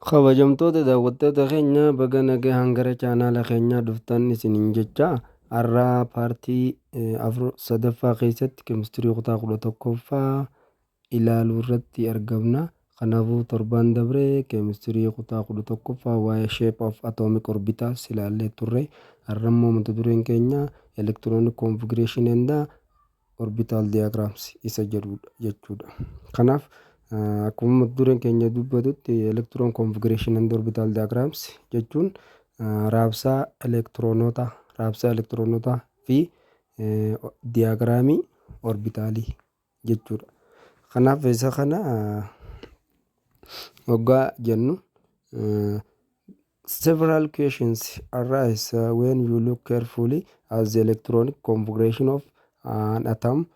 Kabajamtoota daawwattoota keenya baga nagaan gara chaanaala keenyaa dhuftan isiniin jechaa har'aa paartii sadaffaa keessatti keemistirii kutaa 11ffaa ilaaluu irratti argamna. Kanaafuu torbaan dabree keemistirii kutaa 11ffaa waa'ee shape of atomic orbitals ilaallee turre. Har'ammoo mata dureen keenya electronic configuration and orbital diagrams isa jedhudha jechuudha. Kanaaf akkuma mata dureen keenya dubbatutti electron configuration and orbital diagrams jechuun raabsaa elektiroonotaa fi diagraamii orbitaalii jechuudha. Kanaaf isa kana waggaa jennu several questions arise when you look carefully at the electronic configuration of an atom.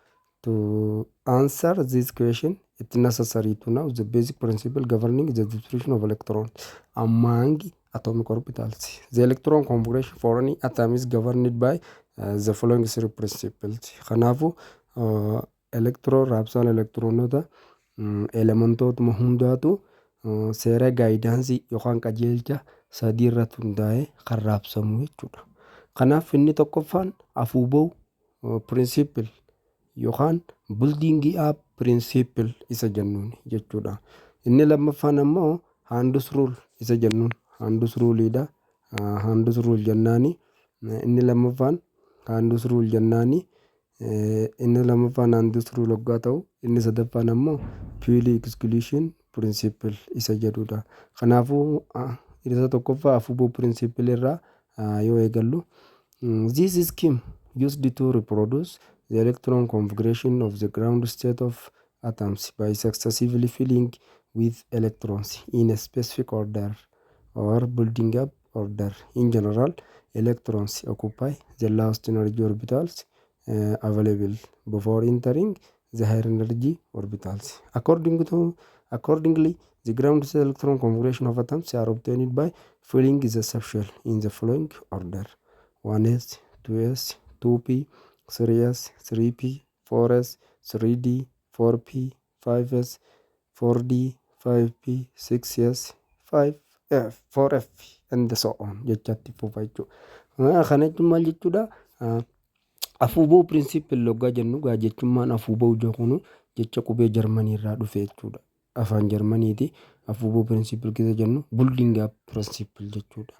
To answer this question, it's necessary to know the basic principle governing the distribution of electrons among atomic orbitals. The electron configuration for any atom is governed by the following three principles. Kanaafuu raabsaan elektiroonota elementootuma hundaatu seera gaayidaansii yookaan qajeelcha sadii irratti hundaa'ee kan raabsamu jechuudha. Kanaaf inni tokkoffaan afuuba'u principle yookaan building up principle isa jennuun jechuudha. Inni lammaffaan ammoo Handus rule isa jennuun Handus ruleidha. Handus rule jennaani inni lammaffaan Handus rule jennaani inni lammaffaan Handus rule waggaa ta'u inni sadaffaan ammoo Pauli exclusion principle isa jedhudha. Kanaafuu isa tokkoffaa afuuba'u principle irraa yoo eegallu this scheme used to reproduce the electron configuration of the ground state of atoms by successively filling with electrons in a specific order or building up order. In general, electrons occupy the lowest energy orbitals available before entering the higher energy orbitals. Accordingly, the ground state electron configuration of atoms are obtained by filling the subshell in the following order: 1s, 2s, 2p, 3s, 3p, 4s, 3d, 4p, 5s, 4d, 5p, 6s, 5f, 4f and so on jechaatti fufa jechuudha. Kana jechuun maal jechuudha? Afuuba'u principle loggaa jennu gaa jechummaan afuuba'u jechuun jecha qubee Jarmanii irraa dhufe jechuudha. Afaan Jarmaniiti afuuba'u principle keessa jennu building up principle jechuudha.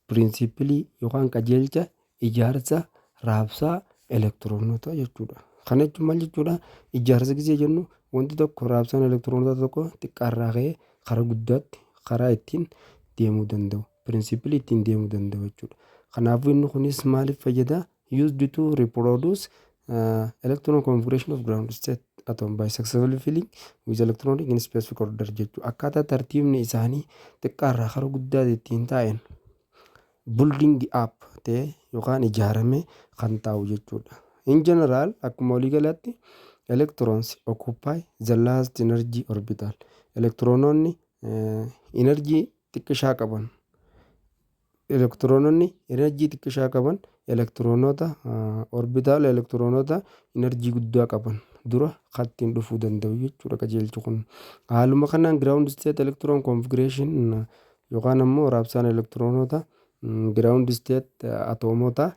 Principle yookaan qajeelcha ijaarsa raabsaa elektiroonota jechuudha. Kana jechuun maal jechuudha? Ijaarsa gisee jennu wanti tokko raabsaan elektiroonota tokko xiqqaarraa ka'ee karaa guddaatti karaa ittiin deemuu danda'u. Principle ittiin deemuu danda'u jechuudha. Kanaafuu inni kunis maaliif fayyada? Used to reproduce electron configuration of ground state atom by successfully filling with electronic in specific order jechuudha. Akkaataa tartiibni isaanii xiqqaarraa karaa guddaatti ittiin taa'een building up ta'e yookaan ijaarame kan taa'u jechuudha. In general, akkuma walii galatti electrons occupy the last energy orbital. Elektiroononni energy xiqqishaa qaban. Elektiroononni energy xiqqishaa qaban elektiroonota orbital elektiroonota energy guddaa qaban dura kattiin dhufuu danda'u jechuudha qajeelchi kun. Haaluma kanaan ground state electron configuration yookaan ammoo raabsaan elektiroonota ground state atomota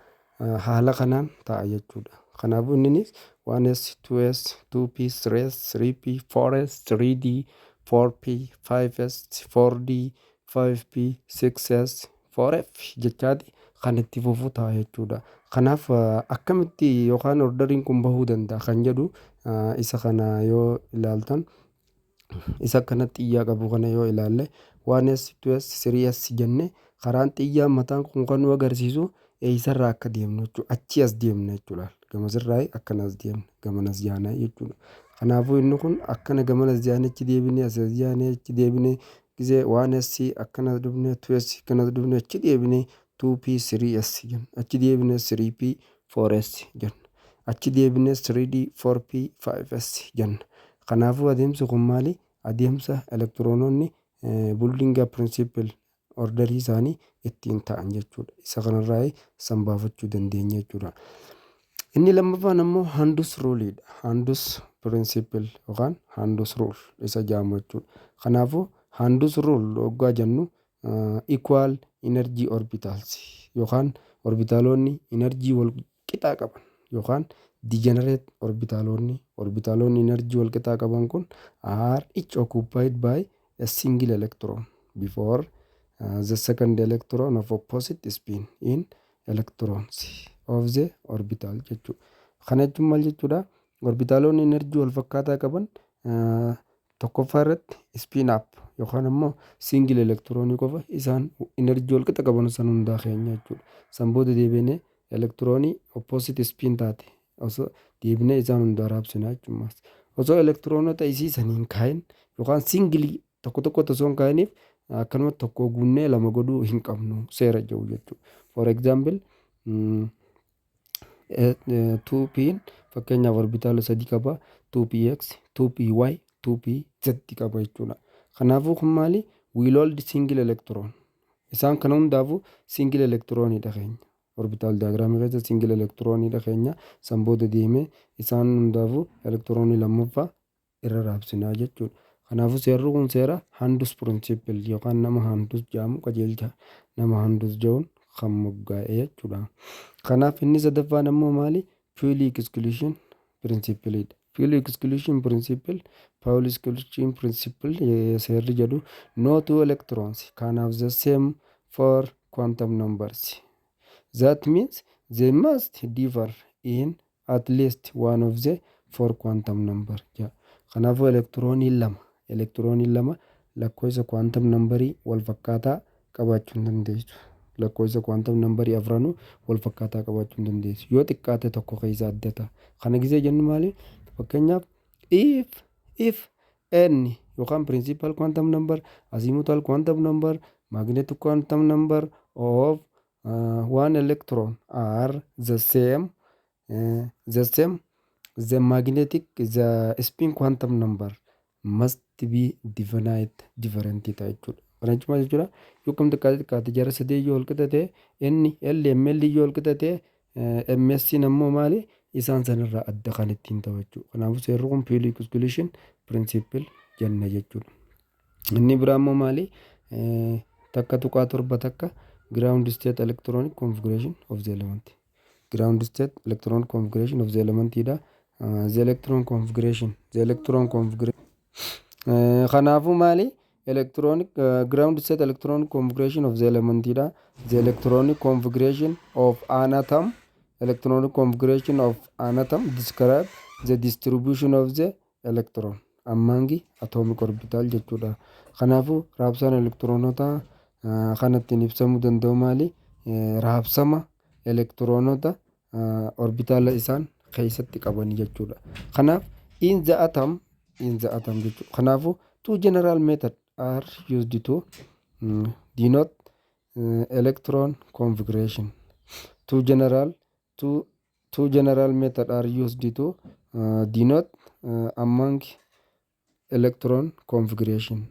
haala kanaan ta'a jechuudha. Kanaafuu innis 1s, 2s, 2p, 3s, 3p, 4s, 3d, 4p, 5s, 4d, 5p, 6s, 4f jechaati kan itti fufu ta'a jechuudha. Kanaaf akkamitti yookaan orderiin kun bahuu danda'a kan jedhu isa kana yoo ilaaltan isa kanatti xiyyaa qabu kana yoo ilaalle 1s, 2s, 3s jenne karaan xiyyaa mataan kun kan nu agarsiisu eessarraa akka deemnu jechuudha. Achi as deemna jechuudha. Gamasirraa akkanas deemna gamanas jaana jechuudha. Kanaafuu inni kun akkana gamanas jaana achi deebinee as jaana achi deebinee gisee 1s akkanas dhufne 2s akkanas dhufne achi deebinee 2p 3s jenna. Achi deebinee 3p 4s jenna. Achi deebinee 3d 4p 5s jenna. Kanaafuu adeemsi kun maali? Adeemsa elektiroononni building up principle orderii isaanii ittiin ta'an jechuudha. Isa kanarraa san baafachuu dandeenya jechuudha. Inni lammaffaan ammoo Handus ruleidha. Handus principle yookaan Handus rule isa jedhamu jechuudha. Kanaafuu handus rule waggaa jennu equal energy orbitals yookaan orbitaalonni energy wal qixaa qaban yookaan degenerate orbitaalonni energy wal qixaa qaban kun are each occupied by a single electron before the second electron of opposite spin in electrons of the orbital jechuudha. Kana jechuun maal jechuudha? Orbitaalonni energy wal fakkaataa qaban tokkoffaa irratti spin up yookaan immoo single electron qofa isaan energy wal qixa qaban san hundaa keenya jechuudha. San booda deebinee electronii opposite spin taate osoo deebinee isaan hundaa raabsinaa jechuudha. Osoo electronota isii saniin kaa'in yookaan single tokko osoo hin kaa'iniif akkanuma tokko guunnee lama godhuu hin qabnu seera jiru jechuudha. For example 2p fakkeenyaaf orbitaala sadii qaba 2px 2py 2pz qaba jechuudha. Kanaafuu kun maali? Will hold single electron. Isaan kana hundaafuu single electronidha keenya. Orbital diagram keessa single electronidha keenya. San booda deemee isaan hundaafuu electronii lammaffaa irra raabsinaa jechuudha. Kanaafuu seerri kun seera handus principle yookaan nama handus jedhamu qajeelcha nama handus jedhuun kan moggaa'e jechuudha. Kanaaf inni sadaffaan ammoo maali? Fuel exclusion principle. Fuel exclusion principle, Pauli exclusion principle seerri jedhu no two electrons can have the same four quantum numbers. That means they must differ in at least one of the four quantum number. Kanaafuu elektiroonii lama lakkoofsa quantum numberii wal fakkaataa qabaachuu hin dandeessu. Lakkoofsa quantum numberii afranuu wal fakkaataa qabaachuu hin dandeessu. Yoo xiqqaate tokko keessa addata. Kana gisee jennu maali? Fakkeenyaaf if n yookaan principal quantum number, azimuthal quantum number, magnetic quantum number of one electron are the same, the magnetic, the spin quantum number must be definite different jechuudha. Kana jechuudha yoo kam xiqqaate jara sadii yoo walqixa inni LML yoo walqixa MS ammoo maali? Isaan sanirraa adda kan ittiin ta'u jechuudha. Kanaafuu seerri kun Fuel exclusion principle jenna jechuudha. Inni biraa ammoo maali? Takka tuqaa torba takka ground state electronic configuration of the element. Ground state electronic configuration of the element ida the electron configuration kanaafuu maali? Electronic ground state electronic configuration of the element ida the electronic configuration of an atom. Electronic configuration of an atom describe the distribution of the electron among atomic orbital jechuudha. Kanaafuu raabsaan elektronota kanattiin ibsamuu danda'u maali? Raabsama elektronota orbitaala isaan keessatti qaban jechuudha. Kanaaf in the atom jechuudha. Kanaafuu two general method are used to denote electron configuration. Two general method are used to denote among electron configuration.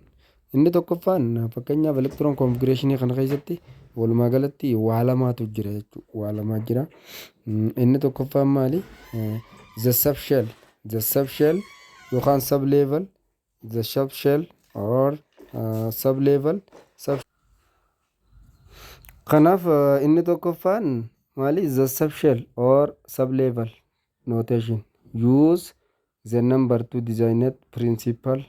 Inni tokkoffaan fakkeenyaaf electron configuration kana keessatti walumaa galatti waa lamaatu jira jechuudha. Waa lamaa jira. Inni tokkoffaan maali? The subshell yookaan sublevel, the subshell or sublevel. Kanaaf inni tokkoffaan maali? The subshell or sublevel notation use the number to designate principal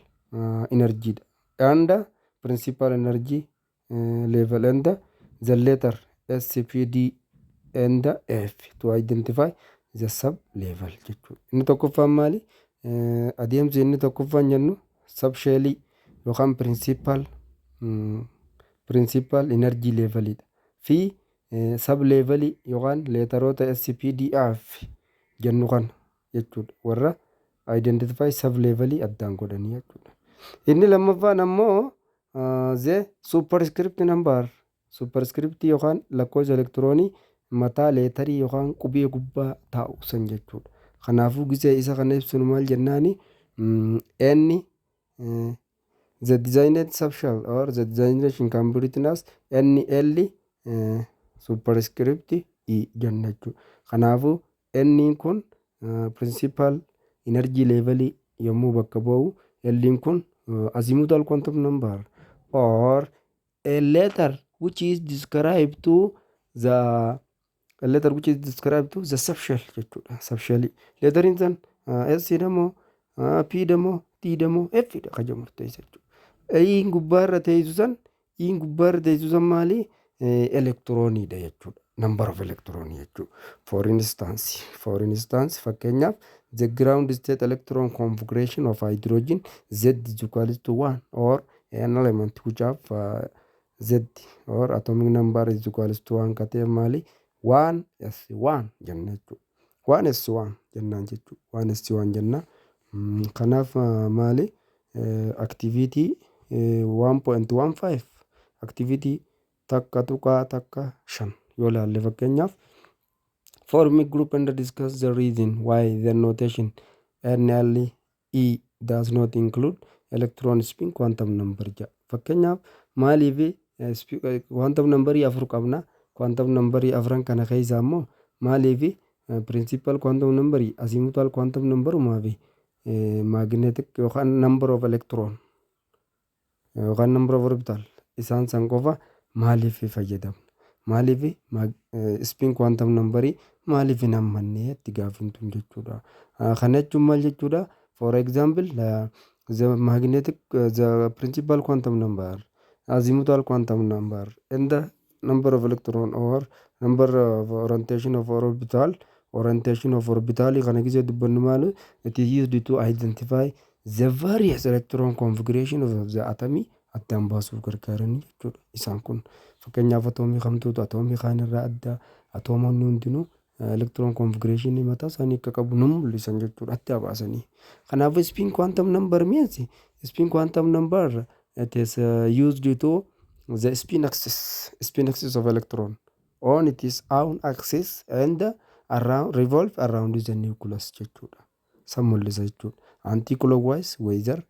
energy and principal energy level and the letter SPD and F to identify the sub level jechuudha. Inni tokkoffaan maali? Adeemsi inni tokkoffaan jennu subshell yookaan principal energy levelidha. Fi sub level yookaan leetaroota SPDF jennu kana jechuudha. Warra identify sub level addaan godhanii jechuudha. Inni lammaffaan ammoo the superscript number. Superscript yookaan lakkoofsa elektiroonii mataa leetarii yookaan qubee gubbaa taa'u san jechuudha. Kanaafuu gisee isa kana ibsinu maal jennaani? N the designated subshell or the designation can be written as NL superscript E jenna jechuudha. Kanaafuu N kun principal energy level yommuu bakka bu'u L kun azimuthal quantum number or a letter which is described to the subshell jechuudha. Subshellii leetariin san S demo P demo T demo F dha kan jedhamu murteessa jechuudha. Iin gubbaarra teessu san maali? Elektirooniidha jechuudha. Number of electron jechuudha. For instance fakkeenyaaf the ground state electron configuration of hydrogen Z is equal to 1 or an element which have Z or atomic number is equal to 1 katee maali? 1s1 jenna jechuudha. 1s1 jennaan jechuudha. 1s1 jenna. Kanaaf maali? Activity 1.15 activity takka tuqaa takka 5 yoo ilaalle fakkeenyaaf form a group and discuss the reason why the notation NLE does not include electron spin quantum number jedha. Fakkeenyaaf maaliif quantum numberii 4 qabna. Quantum numberii 4 kana keessaa immoo maaliif principal quantum numberii azimuthal quantum numberumaa fi magnetic yookaan number of electron yookaan number of orbital isaan san qofa maaliif fayyadamna? Maaliif spin quantum numberii maaliif hin hammanne itti gaafintuun jechuudha. Kana jechuun maal jechuudha? For example the principal quantum number azimuthal quantum number and the number of electron or number of orientation of orbital kana gisee dubbannu maalu it is used to identify the various electron configuration of the atom addaan baasuuf gargaaranii jechuudha. Isaan kun fakkeenyaaf atoomii kamtuutu atoomii kaan irraa adda atoomoonni hundinuu electron configuration mataa isaanii akka qabu nu mul'isan jechuudha. Adda baasanii. Kanaaf spin quantum number means spin quantum number it is used to the spin axis of electron on its own axis and revolve around the nucleus jechuudha. San mul'isa jechuudha. Anti-clockwise whether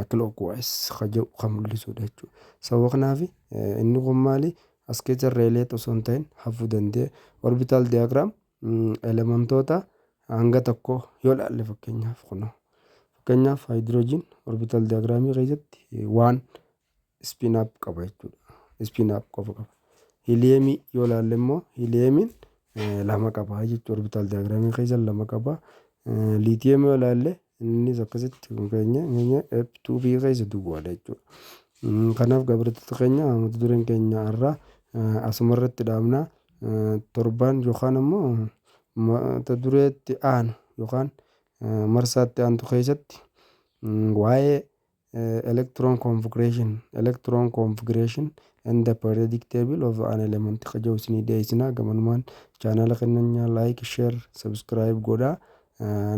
clockwise kan mul'isudha jechuudha. Sababa kanaaf inni kun maali? As keessa reelee osoo hin ta'in hafuu danda'e. Orbital diagram elementoota hanga tokko yoo ilaalle fakkeenyaaf hydrogen orbital diagramii keessatti 1 spin up qaba jechuudha. Spin up qofa qaba. Helium yoo ilaalle immoo heliumiin 2 qaba jechuudha. Orbital diagramii keessa 2 qaba. Lithium yoo ilaalle innis akkasitti keenya F2p keessa duwwaadha jechuudha. Kanaaf gabaabumatti keenya mata dureen keenya irraa asumarratti dhaabna. Torban yookaan immoo mata dureetti aanu yookaan marsaatti aantu keessatti waa'ee electron configuration and the periodic table of an element kajau isinii dhiyeessina. Gamanumaan chaanala keenya like share subscribe godhaa.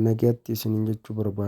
Nagaatti isiniin jechuu barbaada.